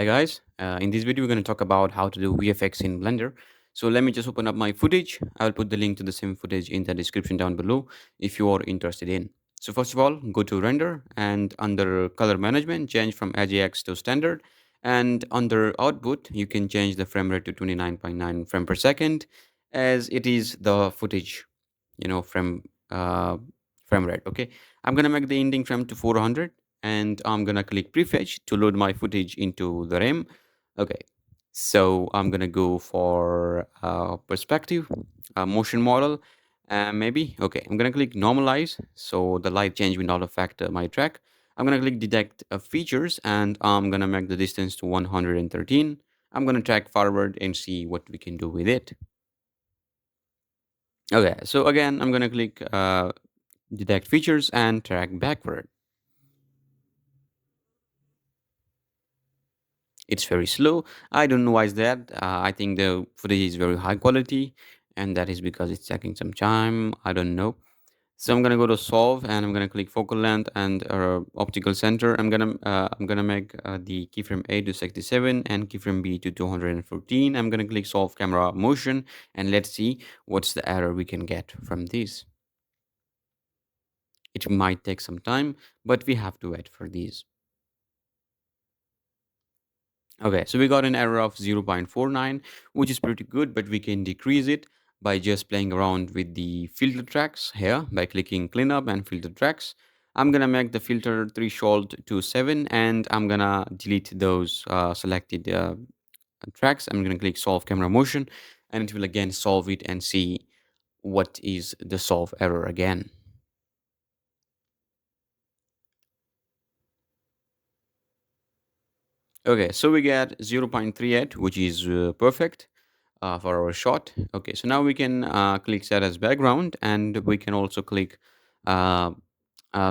Hey guys, in this video we're going to talk about how to do VFX in Blender. So let me just open up my footage. I'll put the link to the same footage in the description down below if you are interested in. So first of all, go to render and under color management, change from AJAX to standard. And under output, you can change the frame rate to 29.9 frame per second as it is the footage, frame, frame rate. Okay. I'm going to make the ending frame to 400 and I'm gonna click prefetch to load my footage into the RAM. Okay, so I'm gonna go for perspective, motion model, maybe. Okay, I'm gonna click normalize, so the light change will not affect my track. I'm gonna click detect features, and I'm gonna make the distance to 113. I'm gonna track forward and see what we can do with it. Okay, so again, I'm gonna click detect features and track backward. It's very slow. I don't know why is that. I think the footage is very high quality, and that is because it's taking some time. I don't know. So I'm gonna go to solve, and I'm gonna click focal length and optical center. I'm gonna make the keyframe A to 67 and keyframe B to 214. I'm gonna click solve camera motion, and let's see what's the error we can get from this. It might take some time, but we have to wait for these. Okay, so we got an error of 0.49, which is pretty good, but we can decrease it by just playing around with the filter tracks here by clicking cleanup and filter tracks. I'm gonna make the filter threshold to 7 and I'm gonna delete those selected tracks. I'm gonna click solve camera motion and it will again solve it and see what is the solve error again. Okay, so we get 0.38, which is perfect for our shot. Okay, so now we can click set as background and we can also click uh,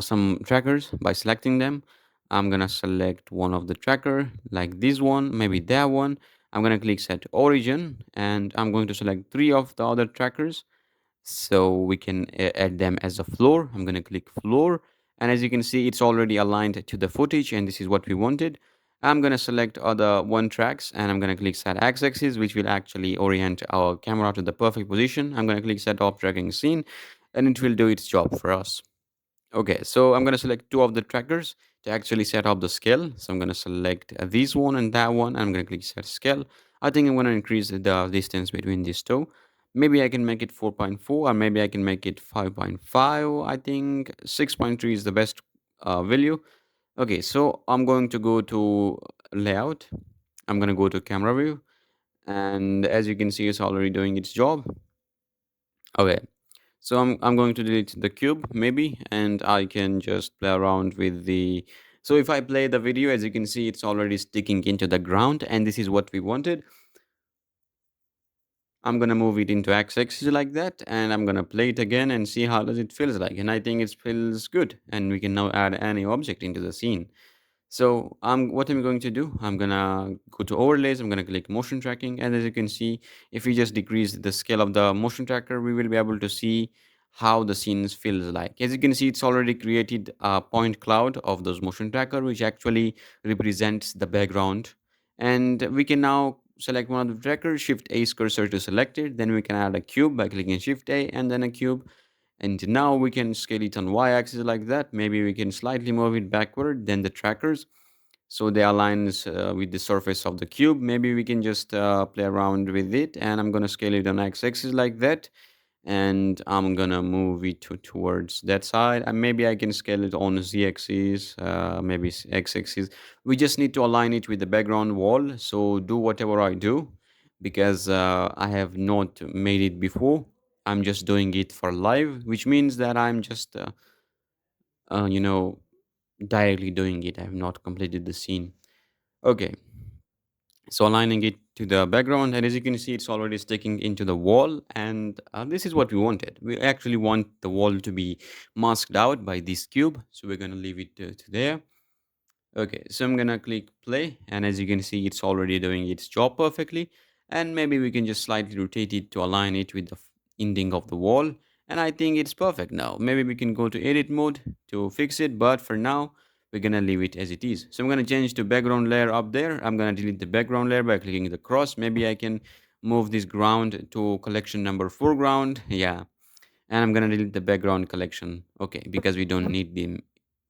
some trackers by selecting them. I'm gonna select one of the tracker like this one, maybe that one. I'm gonna click set origin and I'm going to select three of the other trackers so we can add them as a floor. I'm going to click floor and as you can see it's already aligned to the footage and this is what we wanted. I'm going to select other one tracks and I'm going to click set x-axis which will actually orient our camera to the perfect position. I'm going to click set off tracking scene and it will do its job for us. Okay, so I'm going to select two of the trackers to actually set up the scale. So I'm going to select this one and that one. I'm going to click set scale. I think I'm going to increase the distance between these two. Maybe I can make it 4.4 or maybe I can make it 5.5. I think 6.3 is the best value. Okay, so I'm going to go to layout. I'm going to go to camera view. And as you can see, it's already doing its job. Okay, so I'm going to delete the cube maybe, and I can just play around with the. So if I play the video, as you can see, it's already sticking into the ground, and this is what we wanted. I'm gonna move it into x-axis like that, and I'm gonna play it again and see how does it feels like. And I think it feels good, and we can now add any object into the scene. So what I'm going to do, I'm gonna go to overlays, I'm gonna click motion tracking, and as you can see, if we just decrease the scale of the motion tracker, we will be able to see how the scenes feels like. As you can see, it's already created a point cloud of those motion tracker, which actually represents the background. And we can now select one of the trackers, shift A cursor to select it, then we can add a cube by clicking shift A and then a cube, and now we can scale it on y-axis like that. Maybe we can slightly move it backward than the trackers so they aligns with the surface of the cube. Maybe we can just play around with it, and I'm gonna scale it on x-axis like that, and I'm gonna move it towards that side, and maybe I can scale it on z-axis, maybe x-axis. We just need to align it with the background wall, so do whatever I do because I have not made it before. I'm just doing it for live, which means that I'm just uh, you know directly doing it. I have not completed the scene. Okay, so aligning it to the background, and as you can see, it's already sticking into the wall, and this is what we wanted. We actually want the wall to be masked out by this cube, so we're gonna leave it to there. Okay, so I'm gonna click play, and as you can see, it's already doing its job perfectly. And maybe we can just slightly rotate it to align it with the ending of the wall. And I think it's perfect now. Maybe we can go to edit mode to fix it, but for now, we're gonna leave it as it is. So I'm gonna change to background layer up there. I'm gonna delete the background layer by clicking the cross. Maybe I can move this ground to collection number foreground. Yeah, and I'm gonna delete the background collection. Okay, because we don't need them.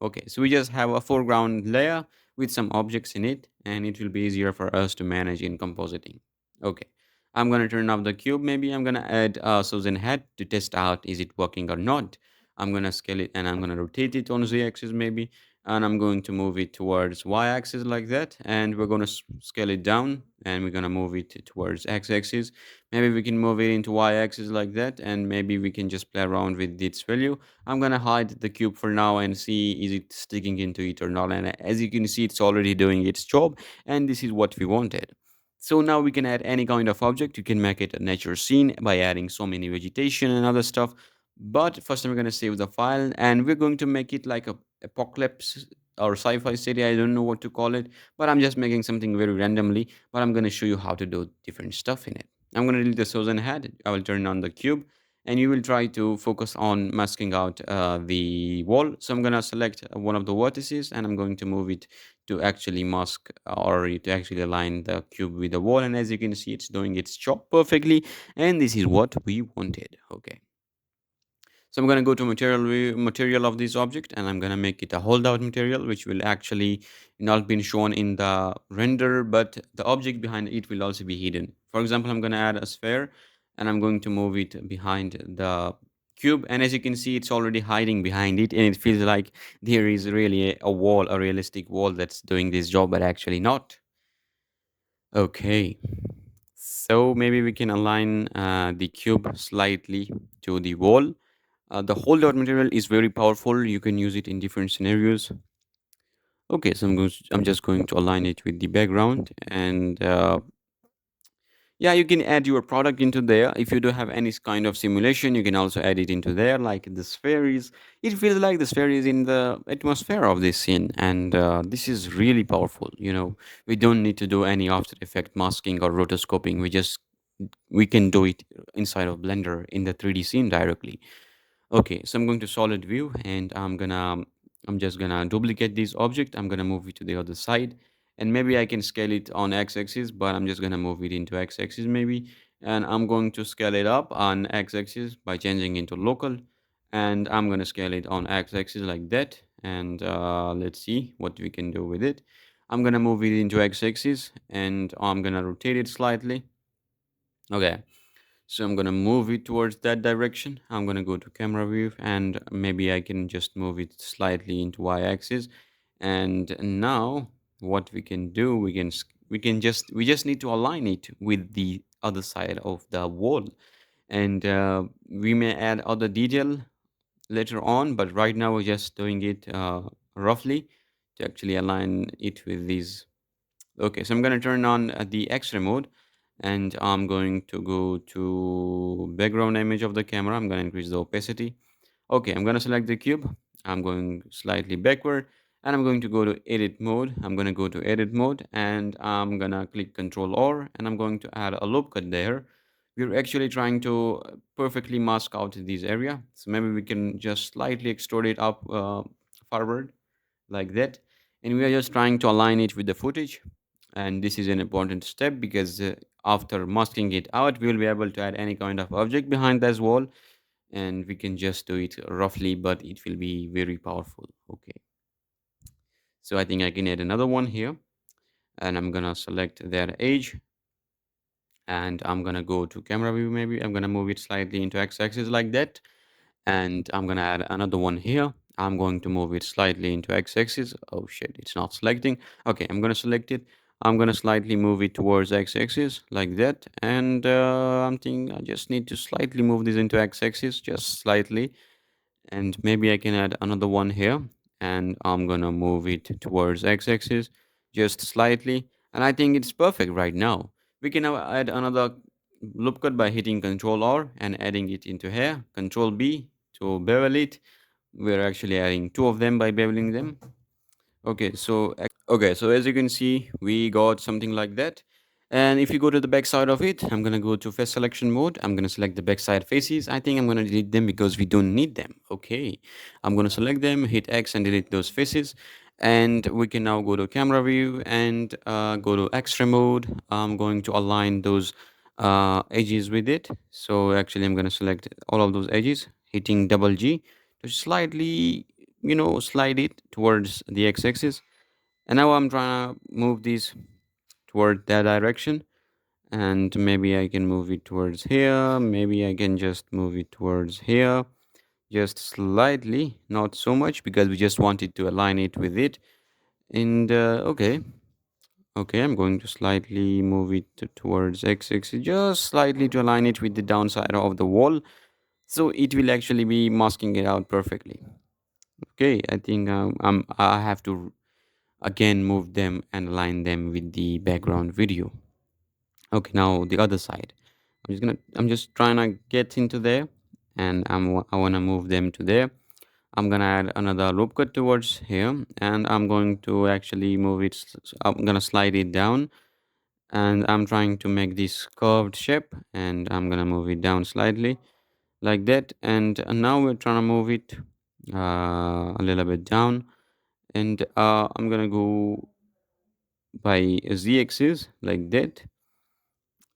Okay, so we just have a foreground layer with some objects in it, and it will be easier for us to manage in compositing. Okay, I'm gonna turn off the cube. Maybe I'm gonna add a Susan head to test out is it working or not. I'm gonna scale it and I'm gonna rotate it on z-axis maybe, and I'm going to move it towards y-axis like that, and we're gonna scale it down, and we're gonna move it towards x-axis. Maybe we can move it into y-axis like that, and maybe we can just play around with its value. I'm gonna hide the cube for now and see is it sticking into it or not. And as you can see, it's already doing its job, and this is what we wanted. So now we can add any kind of object. You can make it a nature scene by adding so many vegetation and other stuff. But first, I'm gonna save the file, and we're going to make it like a apocalypse or sci-fi city. I don't know what to call it, but I'm just making something very randomly. But I'm gonna show you how to do different stuff in it. I'm going to delete the Susan head. I will turn on the cube, and you will try to focus on masking out the wall. So I'm going to select one of the vertices, and I'm going to move it to actually mask or to actually align the cube with the wall. And as you can see, it's doing its job perfectly. And this is what we wanted. Okay. So I'm going to go to material of this object, and I'm going to make it a holdout material, which will actually not be shown in the render, but the object behind it will also be hidden. For example, I'm going to add a sphere, and I'm going to move it behind the cube. And as you can see, it's already hiding behind it, and it feels like there is really a wall, a realistic wall that's doing this job, but actually not. Okay. So maybe we can align the cube slightly to the wall. The holdout material is very powerful. You can use it in different scenarios. Okay, so I'm just going to align it with the background, and yeah, you can add your product into there. If you do have any kind of simulation, you can also add it into there. Like the sphere is, it feels like the sphere is in the atmosphere of this scene, and this is really powerful. We don't need to do any After Effect masking or rotoscoping. We can do it inside of Blender in the 3D scene directly. Okay, so I'm going to solid view, and I'm just gonna duplicate this object. I'm gonna move it to the other side, and maybe I can scale it on x-axis, but I'm just gonna move it into x-axis maybe. And I'm going to scale it up on x-axis by changing into local, and I'm gonna scale it on x-axis like that. And let's see what we can do with it. I'm gonna move it into x-axis, and I'm gonna rotate it slightly. Okay, so I'm gonna move it towards that direction. I'm gonna go to camera view, and maybe I can just move it slightly into y-axis. And now what we can do, we just need to align it with the other side of the wall. And we may add other detail later on, but right now we're just doing it roughly to actually align it with these. Okay, so I'm going to turn on the X-ray mode, and I'm going to go to background image of the camera. I'm going to increase the opacity. Okay, I'm going to select the cube. I'm going slightly backward, and I'm going to go to edit mode. I'm going to go to edit mode, and I'm going to click Control R, and I'm going to add a loop cut there. We're actually trying to perfectly mask out this area. So maybe we can just slightly extrude it up forward like that. And we are just trying to align it with the footage. And this is an important step because after masking it out, we will be able to add any kind of object behind this wall, and we can just do it roughly, but it will be very powerful. Okay, so I think I can add another one here, and I'm gonna select their age, and I'm gonna go to camera view. Maybe I'm gonna move it slightly into x-axis like that, and I'm gonna add another one here. I'm going to move it slightly into x-axis. Oh shit, it's not selecting. Okay, I'm gonna select it. I'm gonna slightly move it towards x-axis like that, and I'm thinking I just need to slightly move this into x-axis, just slightly, and maybe I can add another one here, and I'm gonna move it towards x-axis just slightly, and I think it's perfect right now. We can now add another loop cut by hitting Control R and adding it into here, Control B to bevel it. We're actually adding two of them by beveling them. Okay, so as you can see, we got something like that. And if you go to the back side of it, I'm gonna go to face selection mode. I'm gonna select the backside faces. I think I'm gonna delete them because we don't need them. Okay, I'm gonna select them, hit X and delete those faces. And we can now go to camera view and go to extra mode. I'm going to align those edges with it. So actually I'm going to select all of those edges, hitting double G to slightly, slide it towards the x-axis. And now I'm trying to move these toward that direction, and maybe I can move it towards here, maybe I can just move it towards here, just slightly, not so much, because we just wanted to align it with it. And okay, I'm going to slightly move it towards x-axis, just slightly to align it with the downside of the wall, so it will actually be masking it out perfectly. Okay, I think I have to again move them and align them with the background video. Okay, now the other side. I'm just trying to get into there, and I want to move them to there. I'm gonna add another loop cut towards here, and I'm going to actually move it. I'm gonna slide it down, and I'm trying to make this curved shape, and I'm gonna move it down slightly like that. And now we're trying to move it a little bit down, and I'm gonna go by z-axis like that.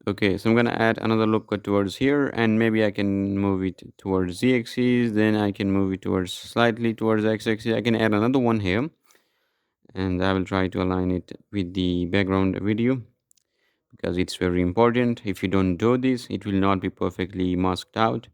Okay, so I'm gonna add another loop cut towards here, and maybe I can move it towards z-axis, then I can move it towards slightly towards x-axis. I can add another one here, and I will try to align it with the background video because it's very important. If you don't do this, it will not be perfectly masked out.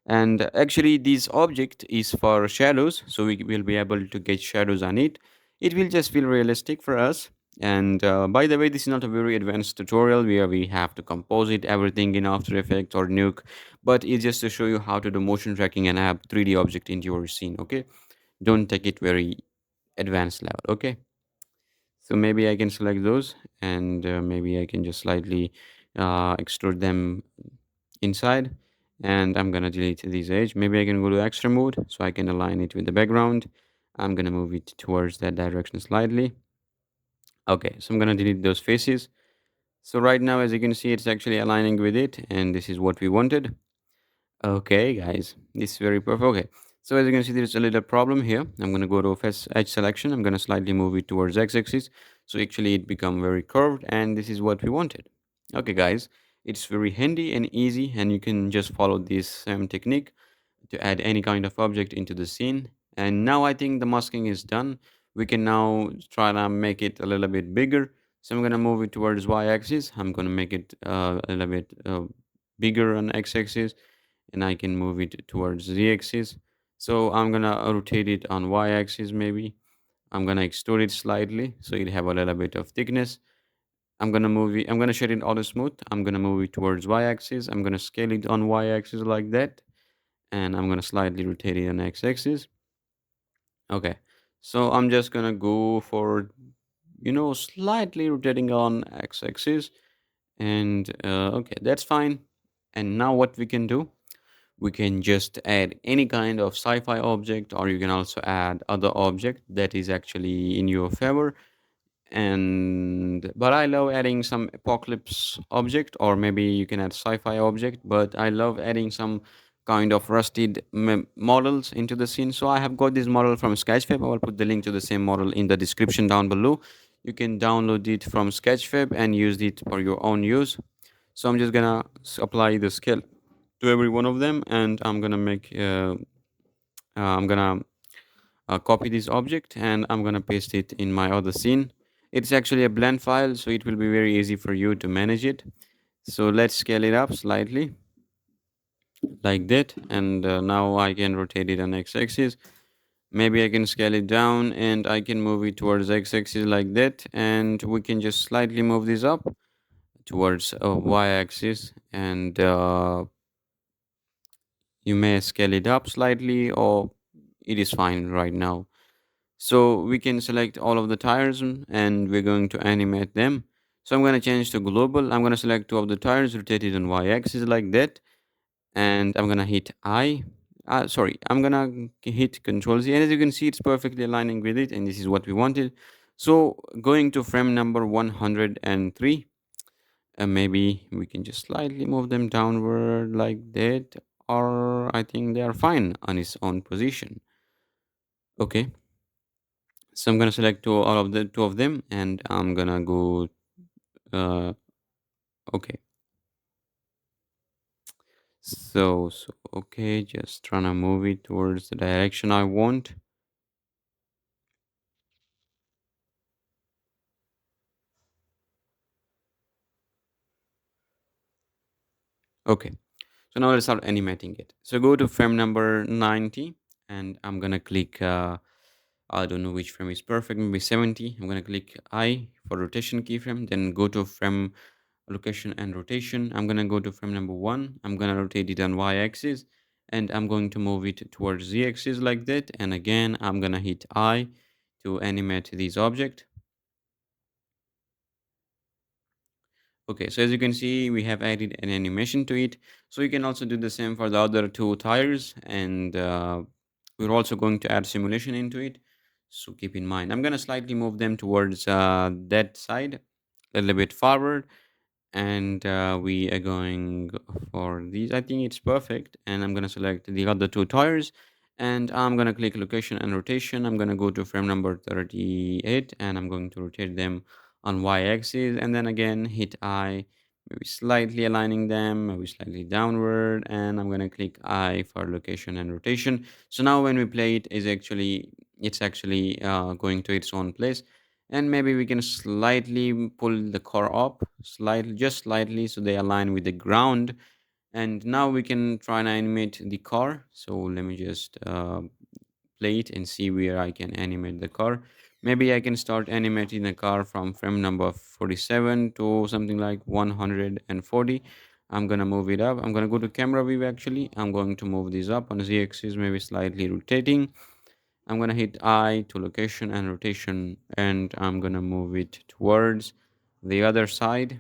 And actually this object is for shadows, so we will be able to get shadows on it. It will just feel realistic for us. And by the way, this is not a very advanced tutorial where we have to compose it everything in After Effects or Nuke, but it's just to show you how to do motion tracking and have 3D object into your scene. Okay, don't take it very advanced level. Okay, so maybe I can select those, and maybe I can just slightly extrude them inside, and I'm gonna delete this edge. Maybe I can go to extra mode so I can align it with the background. I'm gonna move it towards that direction slightly. Okay, so I'm gonna delete those faces. So right now, as you can see, it's actually aligning with it, and this is what we wanted. Okay, guys, this is very perfect. Okay, so as you can see, there's a little problem here. I'm gonna go to face edge selection. I'm gonna slightly move it towards x-axis, so actually it become very curved, and this is what we wanted. Okay, guys, it's very handy and easy, and you can just follow this same technique to add any kind of object into the scene. And now I think the masking is done. We can now try to make it a little bit bigger. So I'm gonna move it towards y-axis. I'm gonna make it a little bit bigger on x-axis, and I can move it towards z-axis. So I'm gonna rotate it on y-axis maybe. I'm gonna extrude it slightly so it have a little bit of thickness. I'm gonna shade it auto smooth. I'm gonna move it towards y-axis. I'm gonna scale it on y-axis like that, and I'm gonna slightly rotate it on x-axis. Okay, so I'm just gonna go for slightly rotating on x-axis, and okay, that's fine. And now what we can do, we can just add any kind of sci-fi object, or you can also add other object that is actually in your favor. And but I love adding some apocalypse object, or maybe you can add sci-fi object, but I love adding some kind of rusted models into the scene. So I have got this model from Sketchfab. I will put the link to the same model in the description down below. You can download it from Sketchfab and use it for your own use. So I'm just gonna apply the scale to every one of them, and I'm gonna copy this object, and I'm gonna paste it in my other scene. It's actually a blend file, so it will be very easy for you to manage it. So let's scale it up slightly like that, and now I can rotate it on x-axis. Maybe I can scale it down, and I can move it towards x-axis like that, and we can just slightly move this up towards y-axis, and you may scale it up slightly, or it is fine right now. So we can select all of the tires, and we're going to animate them. So I'm going to change to global. I'm going to select two of the tires, rotate it on y-axis like that, and I'm going to hit I'm going to hit Control Z, and as you can see, it's perfectly aligning with it, and this is what we wanted. So going to frame number 103, maybe we can just slightly move them downward like that, or I think they are fine on its own position. Okay, So I'm gonna select all of the two of them, and I'm gonna go. Uh, okay. Okay, just trying to move it towards the direction I want. Okay. So now let's start animating it. So go to frame number 90, and I'm gonna click. I don't know which frame is perfect. Maybe 70. I'm gonna click I for rotation keyframe. Then go to frame location and rotation. I'm gonna go to frame number one. I'm gonna rotate it on y-axis, and I'm going to move it towards z-axis like that. And again, I'm gonna hit I to animate this object. Okay, so as you can see, we have added an animation to it. So you can also do the same for the other two tires, and we're also going to add simulation into it. So keep in mind, I'm gonna slightly move them towards that side, a little bit forward, and we are going for these. I think it's perfect, and I'm gonna select the other two tires, and I'm gonna click location and rotation. I'm gonna go to frame number 38, and I'm going to rotate them on y-axis, and then again hit I, maybe slightly aligning them, maybe slightly downward, and I'm gonna click I for location and rotation. So now when we play it, it's actually going to its own place, and maybe we can slightly pull the car up slightly, just slightly, so they align with the ground. And now we can try and animate the car. So let me just play it and see where I can animate the car. Maybe I can start animating the car from frame number 47 to something like 140. I'm gonna move it up. I'm gonna go to camera view. Actually, I'm going to move this up on z-axis, maybe slightly rotating. I'm gonna hit I to location and rotation, and I'm gonna move it towards the other side,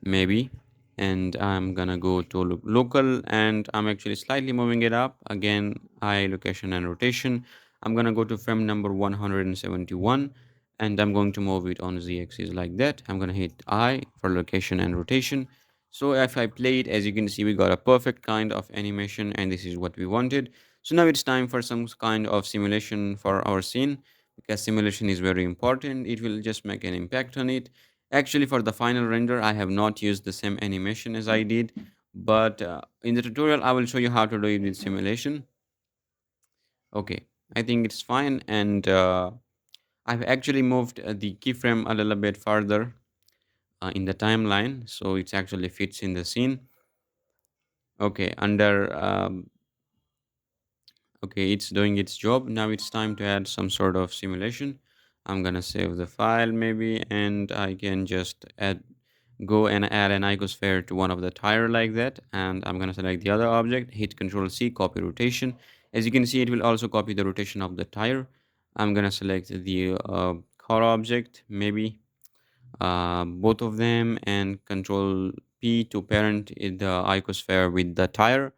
maybe. And I'm gonna go to local, and I'm actually slightly moving it up. Again, I location and rotation. I'm gonna go to frame number 171, and I'm going to move it on z-axis like that. I'm gonna hit I for location and rotation. So if I play it, as you can see, we got a perfect kind of animation, and this is what we wanted. So now it's time for some kind of simulation for our scene, because simulation is very important. It will just make an impact on it. Actually, for the final render, I have not used the same animation as I did, but in the tutorial, I will show you how to do it with simulation. Okay, I think it's fine, and I've actually moved the keyframe a little bit further in the timeline, so it actually fits in the scene. Okay, okay, it's doing its job. Now it's time to add some sort of simulation. I'm gonna save the file maybe, and I can just go and add an icosphere to one of the tire like that. And I'm gonna select the other object, hit Control C, copy rotation. As you can see, it will also copy the rotation of the tire. I'm gonna select the car object, maybe both of them, and Control P to parent the icosphere with the tire.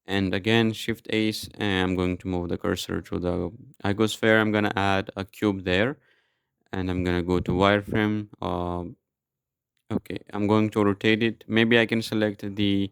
And again, Shift Ace, and I'm going to move the cursor to the icosphere. I'm gonna add a cube there, and I'm gonna go to wireframe. Okay, I'm going to rotate it. Maybe I can select the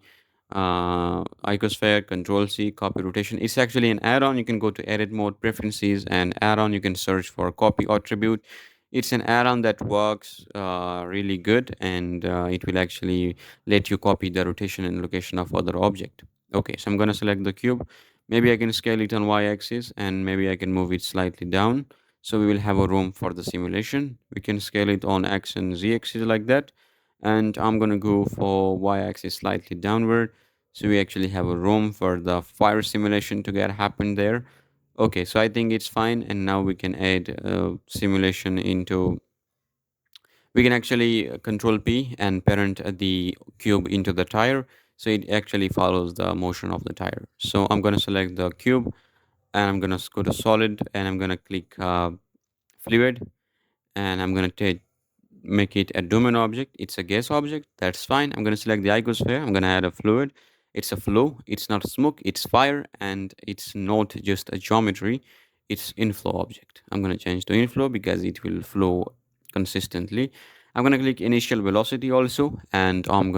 icosphere, Control C, copy rotation. It's actually an add-on. You can go to edit mode, preferences, and add-on. You can search for copy attribute. It's an add-on that works really good, and it will actually let you copy the rotation and location of other object. Okay, so I'm gonna select the cube. Maybe I can scale it on y-axis, and maybe I can move it slightly down. So we will have a room for the simulation. We can scale it on x and z axis like that, and I'm gonna go for y-axis slightly downward, so we actually have a room for the fire simulation to get happen there. Okay, so I think it's fine, and now we can add simulation into. We can actually Control P and parent the cube into the tire, so it actually follows the motion of the tire. So I'm gonna select the cube, and I'm gonna go to solid, and I'm gonna click fluid, and I'm gonna take make it a domain object. It's a gas object. That's fine. I'm going to select the icosphere. I'm going to add a fluid. It's a flow. It's not smoke. It's fire. And it's not just a geometry. It's inflow object. I'm going to change to inflow because it will flow consistently. I'm going to click initial velocity also. And I'm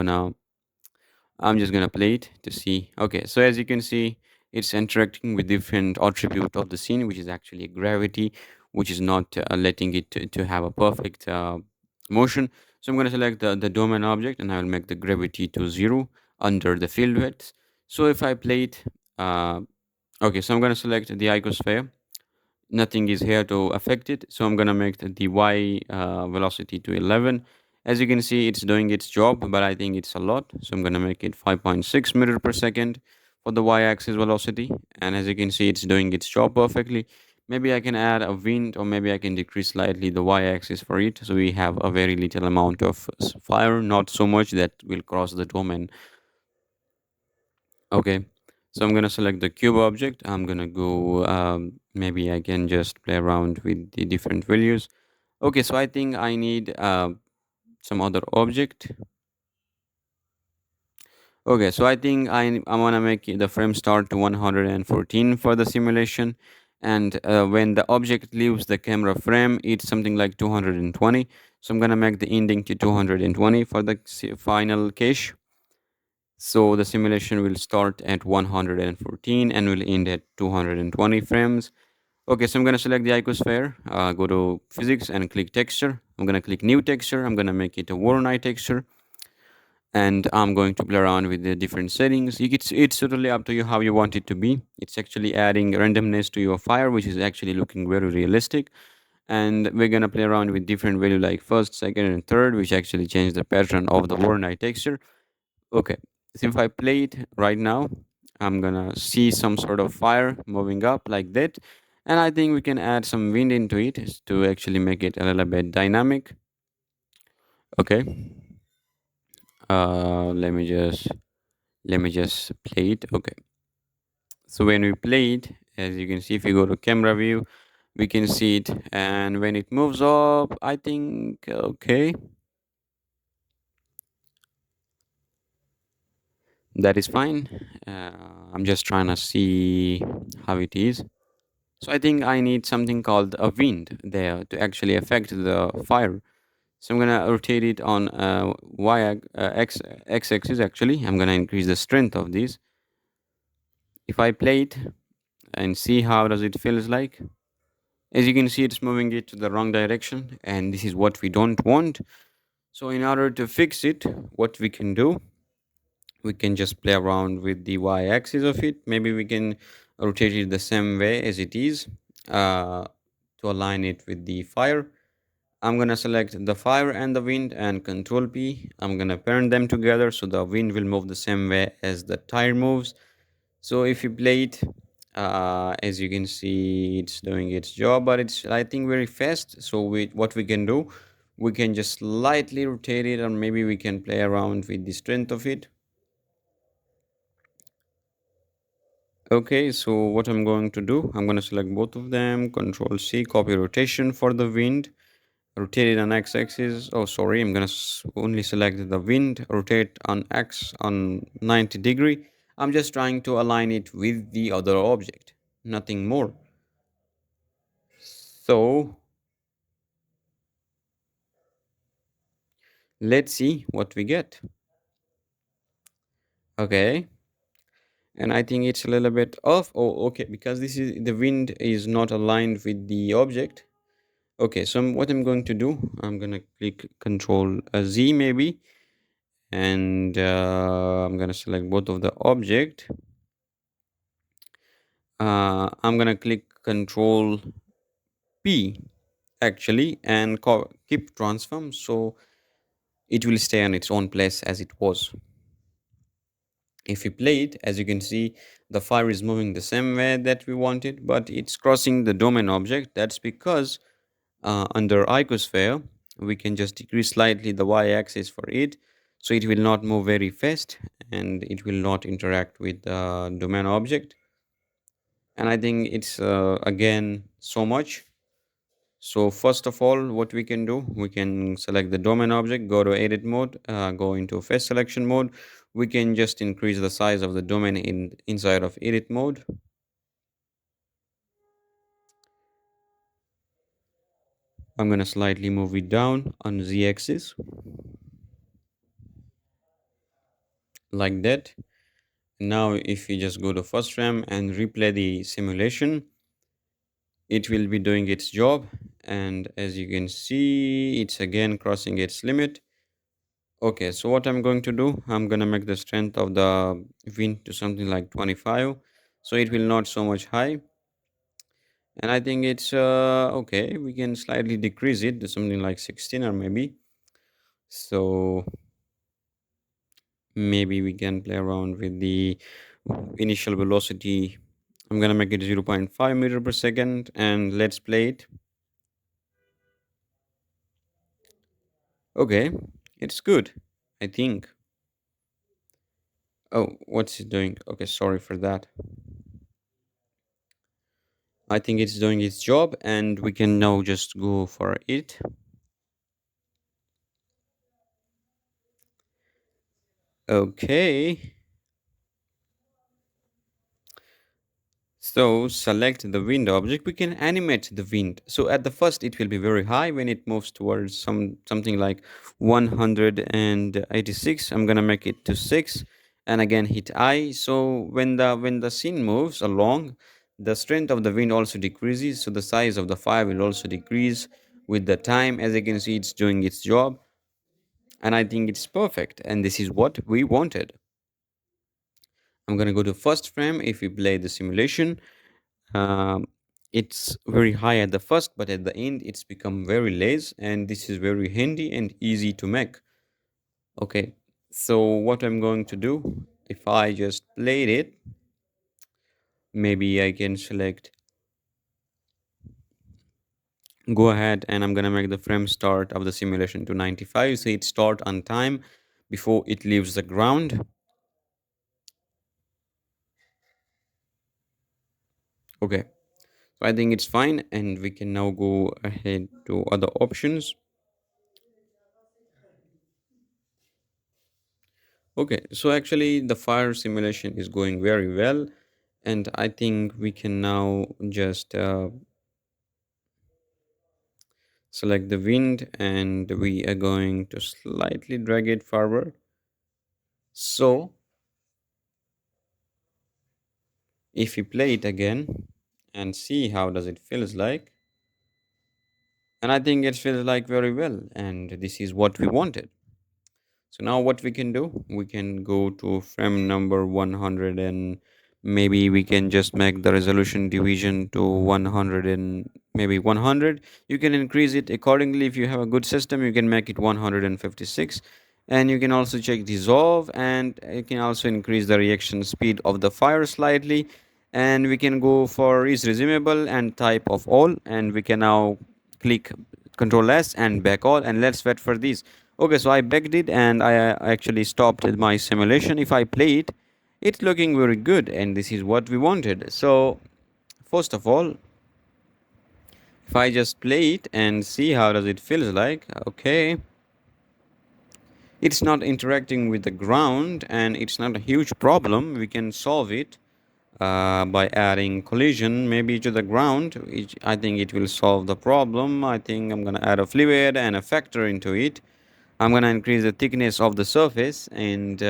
just going to play it to see. Okay. So as you can see, it's interacting with different attribute of the scene, which is actually gravity, which is not letting it to have a perfect motion. So I'm going to select the domain object, and I will make the gravity to 0 under the field width. So if I play it, okay, so I'm going to select the icosphere. Nothing is here to affect it, so I'm gonna make the y velocity to 11. As you can see, it's doing its job, but I think it's a lot, so I'm gonna make it 5.6 meter per second for the y-axis velocity. And as you can see, it's doing its job perfectly. Maybe I can add a wind, or maybe I can decrease slightly the y-axis for it, so we have a very little amount of fire, not so much that will cross the domain. Okay, so I'm gonna select the cube object. I'm gonna go, maybe I can just play around with the different values. Okay, so I think I need some other object. Okay, so I think I wanna make the frame start to 114 for the simulation. And when the object leaves the camera frame, it's something like 220. So I'm gonna make the ending to 220 for the final cache. So the simulation will start at 114 and will end at 220 frames. Okay, so I'm gonna select the icosphere, go to physics and click texture. I'm gonna click new texture. I'm gonna make it a worn eye texture, and I'm going to play around with the different settings. It's totally up to you how you want it to be. It's actually adding randomness to your fire, which is actually looking very realistic. And we're gonna play around with different value like first, second, and third, which actually change the pattern of the worn eye texture. Okay, so if I play it right now, I'm gonna see some sort of fire moving up like that. And I think we can add some wind into it to actually make it a little bit dynamic. Okay, let me just play it. Okay, so when we play it, as you can see, if you go to camera view, we can see it. And when it moves up, I think, okay, that is fine. I'm just trying to see how it is. So I think I need something called a wind there to actually affect the fire. So I'm gonna rotate it on x axis. Actually, I'm gonna increase the strength of this. If I play it and see how does it feels like, as you can see, it's moving it to the wrong direction, and this is what we don't want. So in order to fix it, what we can do, we can just play around with the y-axis of it. Maybe we can rotate it the same way as it is, uh, to align it with the fire. I'm gonna select the fire and the wind and control P. I'm gonna parent them together so the wind will move the same way as the tire moves. So if you play it, as you can see, it's doing its job, but it's, I think, very fast. So what we can do, we can just slightly rotate it, or maybe we can play around with the strength of it. Okay, so what I'm going to do, I'm going to select both of them, control C, copy rotation for the wind, rotate it on x-axis. Oh, sorry, I'm going to only select the wind, rotate on x on 90 degree. I'm just trying to align it with the other object, nothing more. So let's see what we get. Okay, and I think it's a little bit off. Oh, okay, because this is, the wind is not aligned with the object. Okay, so what I'm going to do, I'm gonna click Control Z maybe, and I'm gonna select both of the object. I'm gonna click Control P actually, and keep transform, so it will stay on its own place as it was. If we play it, as you can see, the fire is moving the same way that we wanted, but it's crossing the domain object. That's because under icosphere, we can just decrease slightly the y-axis for it, so it will not move very fast and it will not interact with the domain object. And I think it's again so much. So first of all, what we can do, we can select the domain object, go to edit mode, go into face selection mode. We can just increase the size of the domain inside of edit mode. I'm going to slightly move it down on z axis like that. Now, if you just go to first frame and replay the simulation, it will be doing its job. And as you can see, it's again crossing its limit. Okay, so what I'm going to do, I'm going to make the strength of the wind to something like 25. So it will not so much high. And I think it's okay. We can slightly decrease it to something like 16 or maybe. So maybe we can play around with the initial velocity. I'm gonna make it 0.5 meter per second and let's play it. Okay, it's good, I think. Oh, what's it doing? Okay, sorry for that. I think it's doing its job and we can now just go for it. Okay. So select the wind object. We can animate the wind. So at the first it will be very high when it moves towards something like 186. I'm gonna make it to 6 and again hit I. So when the scene moves along, the strength of the wind also decreases. So the size of the fire will also decrease with the time. As you can see, it's doing its job. And I think it's perfect. And this is what we wanted. I'm gonna go to first frame if we play the simulation. um, it's very high at the first, but at the end it's become very less, and this is very handy and easy to make. Okay, so what I'm going to do, if I just played it, maybe I can select go ahead, and I'm gonna make the frame start of the simulation to 95, so it start on time before it leaves the ground. Okay, so I think it's fine, and we can now go ahead to other options. Okay, so actually the fire simulation is going very well, and I think we can now just select the wind, and we are going to slightly drag it forward. So if we play it again and see how does it feels like, and I think it feels like very well, and this is what we wanted. So now what we can do, we can go to frame number 100, and maybe we can just make the resolution division to 100 and maybe 100. You can increase it accordingly. If you have a good system, you can make it 156. And you can also check dissolve, and you can also increase the reaction speed of the fire slightly. And we can go for is resumable and type of all, and we can now click Control S and back all, and let's wait for these. Okay, so I backed it and I actually stopped my simulation. If I play it, it's looking very good, and this is what we wanted. So first of all, if I just play it and see how does it feels like, okay, it's not interacting with the ground, and it's not a huge problem. We can solve it by adding collision maybe to the ground. I think it will solve the problem. I think I'm gonna add a fluid and a factor into it. I'm gonna increase the thickness of the surface, and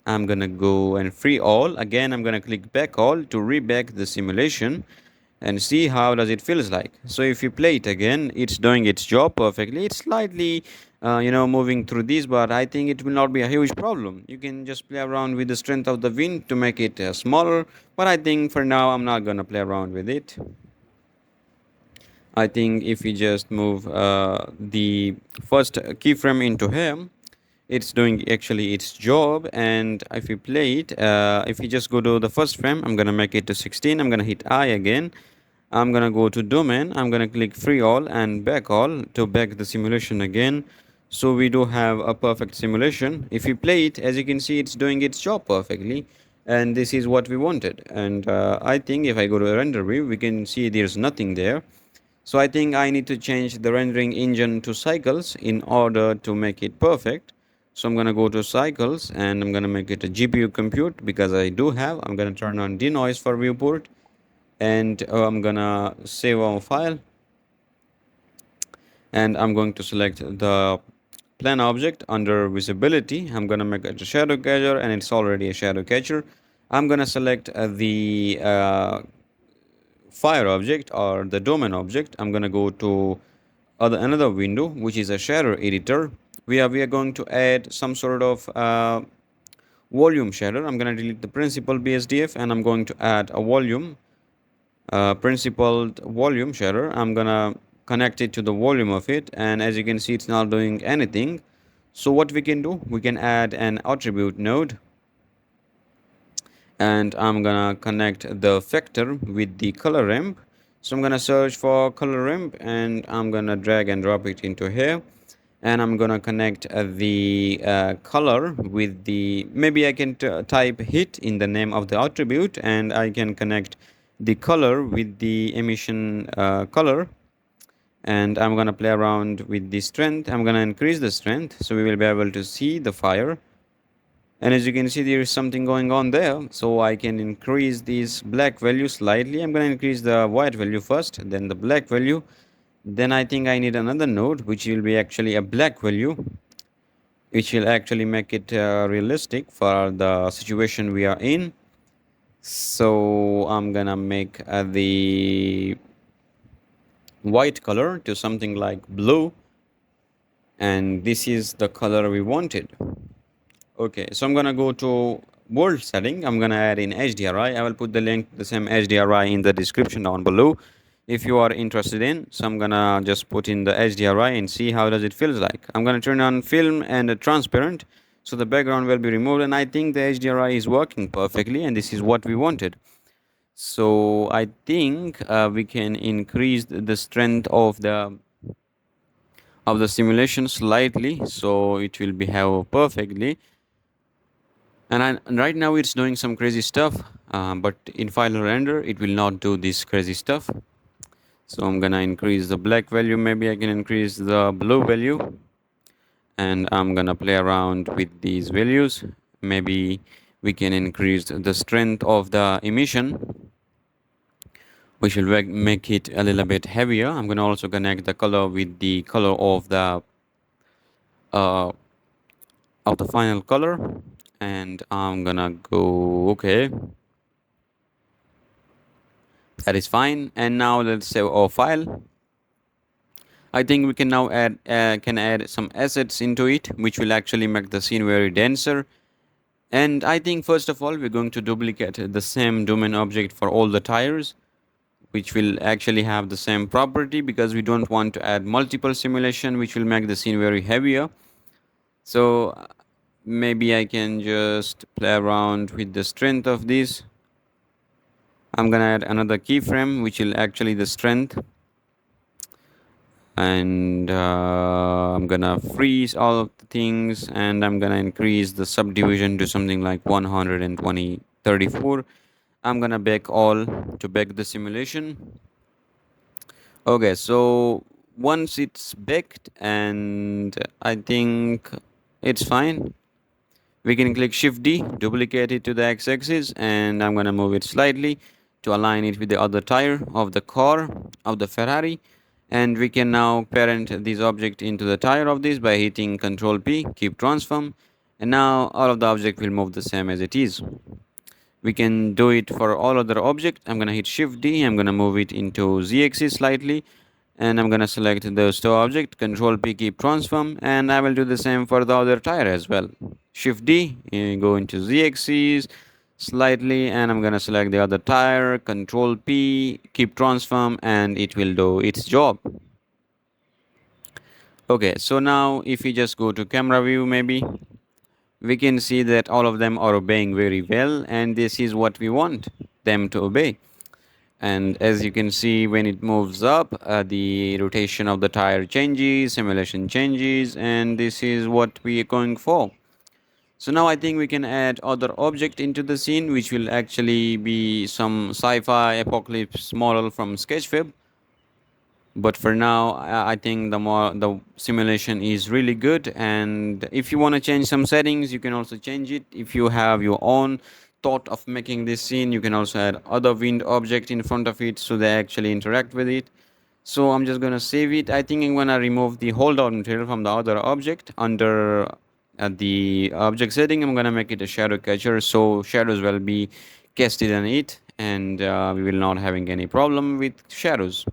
I'm gonna go and free all. Again, I'm gonna click back all to reback the simulation and see how does it feels like. So if you play it again, it's doing its job perfectly. It's slightly moving through this, but I think it will not be a huge problem. You can just play around with the strength of the wind to make it smaller, but I think for now I'm not gonna play around with it. I think if we just move the first keyframe into here, it's doing actually its job. And if we play it, if we just go to the first frame, I'm gonna make it to 16. I'm gonna hit I again. I'm gonna go to domain. I'm gonna click free all and back all to back the simulation again. So we do have a perfect simulation. If we play it, as you can see, it's doing its job perfectly. And this is what we wanted. And I think if I go to a render view, we can see there's nothing there. So I think I need to change the rendering engine to cycles in order to make it perfect. So I'm gonna go to cycles and I'm gonna make it a GPU compute because I do have. I'm gonna turn on denoise for viewport, and I'm gonna save our file, and I'm going to select the plan object under visibility. I'm gonna make it a shadow catcher, and it's already a shadow catcher. I'm gonna select the fire object or the domain object. I'm gonna go to another window, which is a shader editor. We are going to add some sort of volume shader. I'm gonna delete the principal BSDF and I'm going to add a volume principled volume shader. I'm gonna connect it to the volume of it, and as you can see, it's not doing anything. So what we can do, we can add an attribute node, and I'm gonna connect the vector with the color ramp. So I'm gonna search for color ramp and I'm gonna drag and drop it into here, and I'm gonna connect the color with the, maybe I can type hit in the name of the attribute, and I can connect the color with the emission color, and I'm gonna play around with the strength. I'm gonna increase the strength so we will be able to see the fire, and as you can see, there is something going on there. So I can increase this black value slightly. I'm going to increase the white value first, then the black value. Then I think I need another node, which will be actually a black value, which will actually make it realistic for the situation we are in. So I'm going to make the white color to something like blue. And this is the color we wanted. Okay, so I'm gonna go to world setting. I'm gonna add in HDRI. I will put the link to the same HDRI in the description down below if you are interested in. So I'm gonna just put in the HDRI and see how does it feels like. I'm gonna turn on film and transparent, so the background will be removed, and I think the HDRI is working perfectly, and this is what we wanted. So I think we can increase the strength of the simulation slightly, so it will behave perfectly. And right now it's doing some crazy stuff, but in final render it will not do this crazy stuff. So I'm gonna increase the black value, maybe I can increase the blue value, and I'm gonna play around with these values. Maybe we can increase the strength of the emission, which will make it a little bit heavier. I'm gonna also connect the color with the color uh, of the final color, and I'm gonna go okay. That is fine. And now let's save our file. I think we can now add some assets into it, which will actually make the scene very denser. And I think first of all, we're going to duplicate the same domain object for all the tires, which will actually have the same property, because we don't want to add multiple simulation, which will make the scene very heavier. So maybe I can just play around with the strength of this. I'm gonna add another keyframe, which will actually the strength, and I'm gonna freeze all of the things, and I'm gonna increase the subdivision to something like 120 34. I'm gonna bake all to bake the simulation. Okay, so once it's baked, and I think it's fine, we can click Shift D, duplicate it to the x-axis, and I'm gonna move it slightly to align it with the other tire of the car of the Ferrari. And we can now parent this object into the tire of this by hitting Ctrl P, keep transform, and now all of the object will move the same as it is. We can do it for all other object. I'm gonna hit Shift D, I'm gonna move it into Z-axis slightly, and I'm gonna select the store object, Control P, keep transform, and I will do the same for the other tire as well. Shift D, go into Z-axis slightly, and I'm gonna select the other tire, Control P, keep transform, and it will do its job. Okay, so now if we just go to camera view, maybe we can see that all of them are obeying very well, and this is what we want them to obey. And as you can see, when it moves up, the rotation of the tire changes, simulation changes, and this is what we are going for. So now I think we can add other object into the scene, which will actually be some sci-fi apocalypse model from Sketchfab. But for now, I think the simulation is really good. And if you want to change some settings, you can also change it. If you have your own thought of making this scene, you can also add other wind object in front of it so they actually interact with it. So I'm just gonna save it. I think I'm gonna remove the holdout material from the other object under at the object setting, I'm gonna make it a shadow catcher, so shadows will be casted on it, and we will not having any problem with shadows.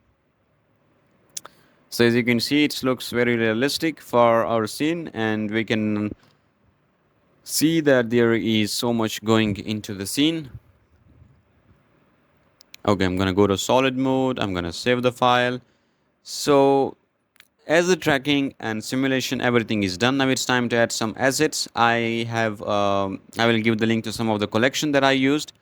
So as you can see, it looks very realistic for our scene, and we can see that there is so much going into the scene. Okay, I'm gonna go to solid mode. I'm gonna save the file. So as the tracking and simulation, everything is done. Now it's time to add some assets. I will give the link to some of the collection that I used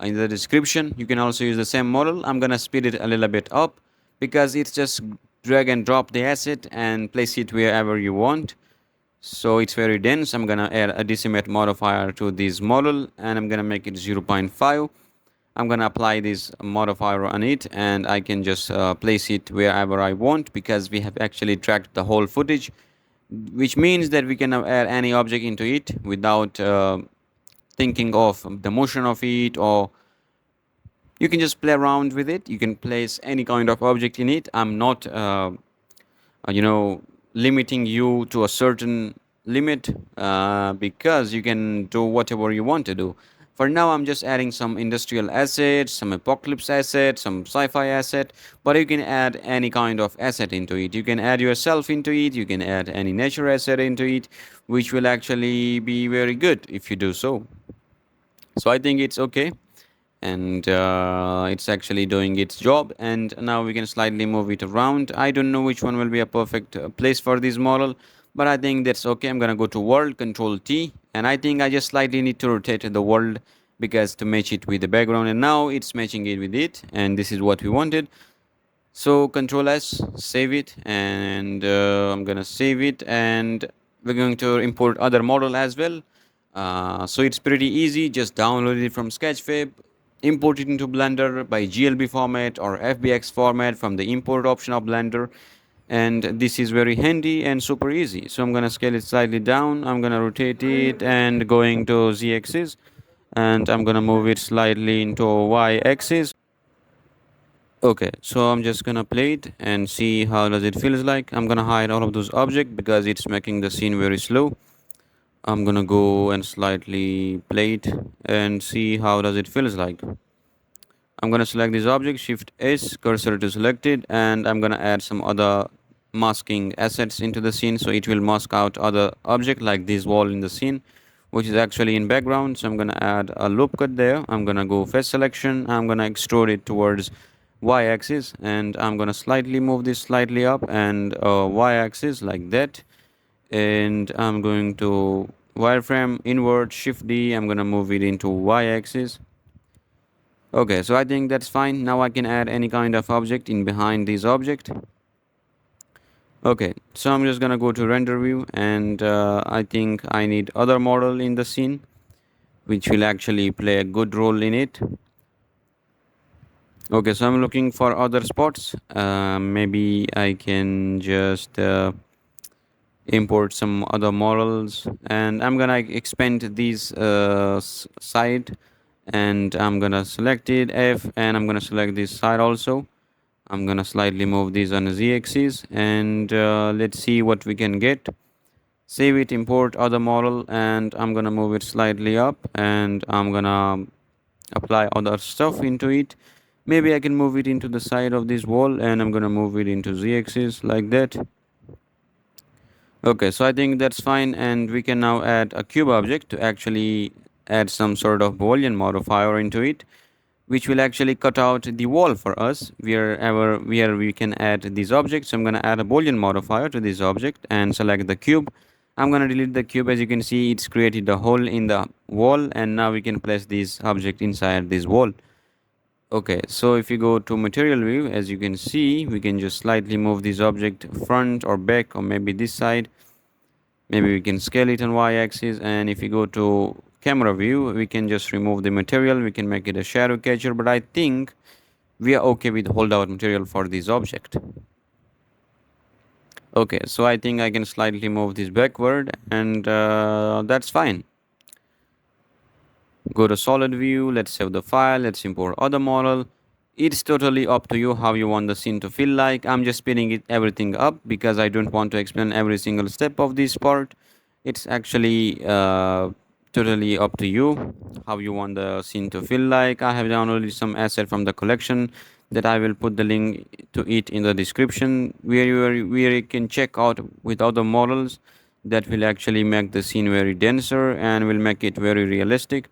in the description. You can also use the same model. I'm gonna speed it a little bit up because it's just drag and drop the asset and place it wherever you want. So it's very dense. I'm gonna add a decimate modifier to this model, and I'm gonna make it 0.5. I'm gonna apply this modifier on it, and I can just place it wherever I want because we have actually tracked the whole footage, which means that we can now add any object into it without thinking of the motion of it, or you can just play around with it. You can place any kind of object in it. I'm not you know limiting you to a certain limit, because you can do whatever you want to do. For now, I'm just adding some industrial assets, some apocalypse asset, some sci-fi asset, but you can add any kind of asset into it. You can add yourself into it, you can add any nature asset into it, which will actually be very good if you do so. So I think it's okay, and it's actually doing its job. And now we can slightly move it around. I don't know which one will be a perfect place for this model, but I think that's okay. I'm gonna go to world, control T, and I think I just slightly need to rotate the world because to match it with the background, and now it's matching it with it, and this is what we wanted. So control S, save it, and I'm gonna save it, and we're going to import other model as well. So it's pretty easy. Just download it from Sketchfab, import it into Blender by GLB format or FBX format from the import option of Blender, and this is very handy and super easy. So I'm gonna scale it slightly down. I'm gonna rotate it and going to Z axis, and I'm gonna move it slightly into Y axis. Okay, so I'm just gonna play it and see how does it feels like. I'm gonna hide all of those objects because it's making the scene very slow. I'm gonna go and slightly play it and see how does it feels like. I'm gonna select this object, Shift S, cursor to selected, and I'm gonna add some other masking assets into the scene, so it will mask out other object like this wall in the scene, which is actually in background. So I'm gonna add a loop cut there. I'm gonna go face selection. I'm gonna extrude it towards y-axis, and I'm gonna slightly move this slightly up and y-axis like that, and I'm going to wireframe invert Shift D. I'm gonna move it into y-axis. Okay, so I think that's fine. Now I can add any kind of object in behind this object. Okay, so I'm just gonna go to render view, and I think I need other model in the scene which will actually play a good role in it. Okay, so I'm looking for other spots. Maybe I can just import some other models, and I'm gonna expand these side, and I'm gonna select it F, and I'm gonna select this side also. I'm gonna slightly move these on the z-axis, and let's see what we can get. Save it, import other model, and I'm gonna move it slightly up, and I'm gonna apply other stuff into it. Maybe I can move it into the side of this wall, and I'm gonna move it into z-axis like that. Okay, so I think that's fine, and we can now add a cube object to actually add some sort of Boolean modifier into it, which will actually cut out the wall for us where we can add these objects. So I'm going to add a Boolean modifier to this object and select the cube. I'm going to delete the cube. As you can see, it's created a hole in the wall, and now we can place this object inside this wall. Okay, so if you go to material view, as you can see, we can just slightly move this object front or back, or maybe this side. Maybe we can scale it on y-axis, and if you go to camera view, we can just remove the material. We can make it a shadow catcher, but I think we are okay with holdout material for this object. Okay, so I think I can slightly move this backward, and that's fine. Go to solid view, let's save the file, let's import other model. It's totally up to you how you want the scene to feel like. I'm just speeding it everything up because I don't want to explain every single step of this part. It's actually totally up to you how you want the scene to feel like. I have downloaded some asset from the collection that I will put the link to it in the description, where you can check out with other models that will actually make the scene very denser and will make it very realistic.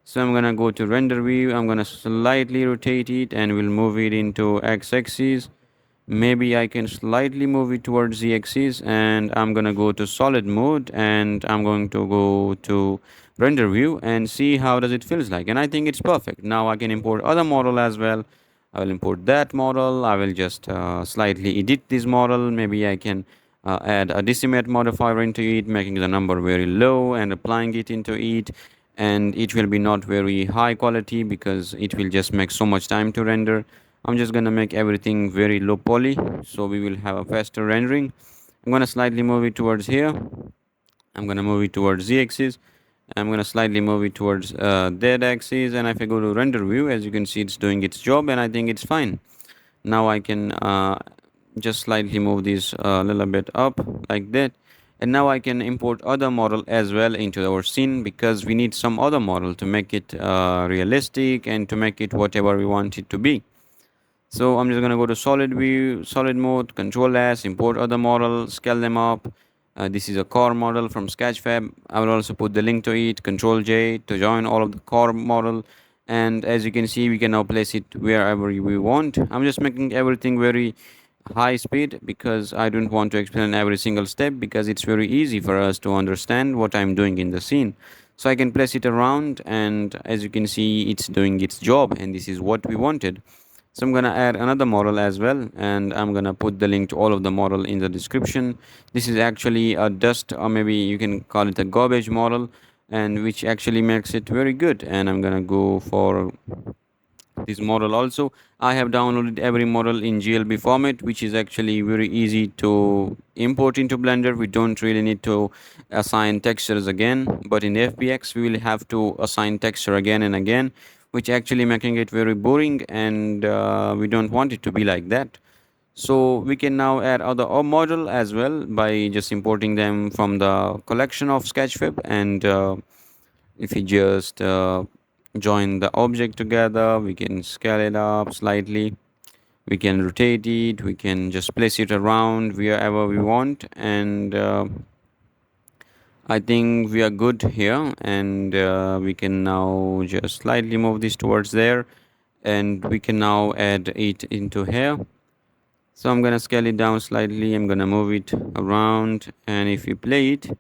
So I'm gonna go to render view, I'm gonna slightly rotate it and we'll move it into x-axis. Maybe I can slightly move it towards the axis, and I'm gonna go to solid mode and I'm going to go to render view and see how does it feels like. And I think it's perfect. Now I can import other model as well. I will import that model. I will just slightly edit this model. Maybe I can add a decimate modifier into it, making the number very low and applying it into it. And it will be not very high quality because it will just make so much time to render. I'm just gonna make everything very low poly so we will have a faster rendering. I'm gonna slightly move it towards here. I'm gonna move it towards z axis. I'm gonna slightly move it towards that axis, and if I go to render view, as you can see, it's doing its job, and I think it's fine. Now I can just slightly move this a little bit up like that, and now I can import other model as well into our scene because we need some other model to make it realistic and to make it whatever we want it to be. So I'm just gonna go to solid view, solid mode, control S, import other model, scale them up. This is a core model from Sketchfab. I will also put the link to it, control J to join all of the core model. And as you can see, we can now place it wherever we want. I'm just making everything very high speed because I don't want to explain every single step because it's very easy for us to understand what I'm doing in the scene. So I can place it around, and as you can see, it's doing its job, and this is what we wanted. So I'm gonna add another model as well, and I'm gonna put the link to all of the model in the description. This is actually a dust, or maybe you can call it a garbage model, and which actually makes it very good. And I'm gonna go for this model also. I have downloaded every model in glb format, which is actually very easy to import into blender. We don't really need to assign textures again, but in fbx we will have to assign texture again and again, which actually making it very boring, and we don't want it to be like that. So we can now add other model as well by just importing them from the collection of sketchfab, and if we just join the object together, we can scale it up slightly, we can rotate it, we can just place it around wherever we want, and I think we are good here, and we can now just slightly move this towards there, and we can now add it into here. So I'm gonna scale it down slightly, I'm gonna move it around, and if you play it,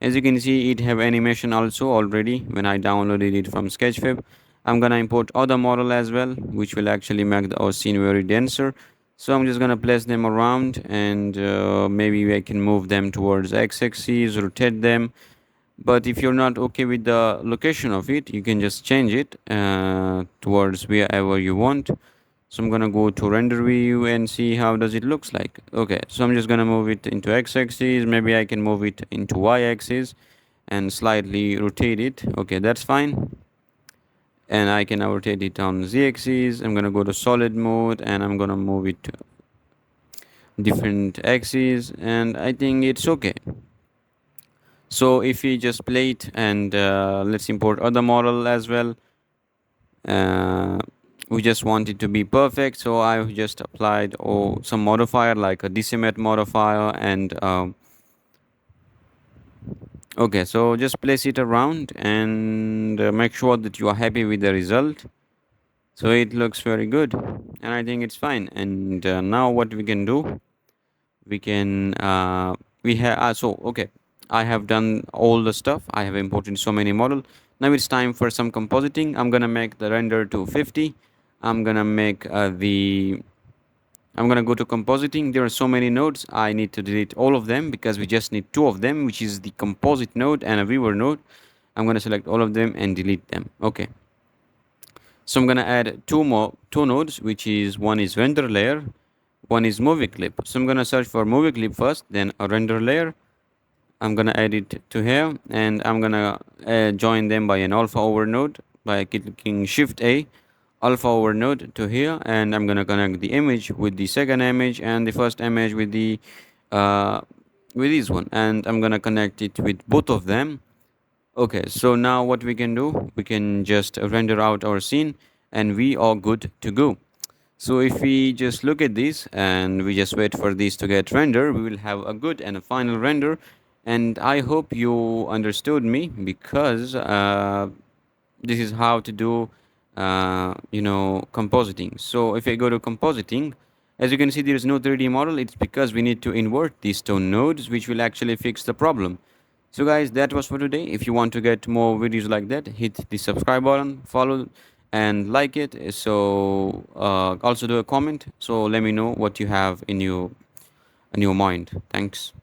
as you can see, it have animation also already when I downloaded it from Sketchfab. I'm gonna import other model as well, which will actually make our scene very denser. So I'm just gonna place them around, and maybe I can move them towards x-axis, rotate them. But if you're not okay with the location of it, you can just change it towards wherever you want. So I'm gonna go to render view and see how does it looks like. Okay, so I'm just gonna move it into x-axis. Maybe I can move it into y-axis and slightly rotate it. Okay, that's fine. And I can now rotate it on z-axis. I'm gonna go to solid mode and I'm gonna move it to different axes, and I think it's okay. So if we just play it, and let's import other model as well. uh, we just want it to be perfect, so I just applied some modifier like a decimate modifier, and okay, so just place it around and make sure that you are happy with the result. So it looks very good, and I think it's fine. And now what we can do, we can we have so okay, I have done all the stuff. I have imported so many model. Now it's time for some compositing. I'm gonna make the render to 50. I'm gonna make I'm gonna go to compositing. There are so many nodes, I need to delete all of them because we just need two of them, which is the composite node and a viewer node. I'm gonna select all of them and delete them. Okay, so I'm gonna add two nodes, which is one is render layer, one is movie clip. So I'm gonna search for movie clip first, then a render layer. I'm gonna add it to here, and I'm gonna join them by an alpha over node by clicking shift A, alpha over node to here, and I'm gonna connect the image with the second image and the first image with the uh, with this one, and I'm gonna connect it with both of them. Okay, so now what we can do, we can just render out our scene and we are good to go. So if we just look at this and we just wait for these to get rendered, we will have a good and a final render. And I hope you understood me, because this is how to do compositing. So if I go to compositing, as you can see, there is no 3D model. It's because we need to invert these stone nodes, which will actually fix the problem. So guys, that was for today. If you want to get more videos like that, hit the subscribe button, follow and like it. So also do a comment, so let me know what you have in your mind. Thanks.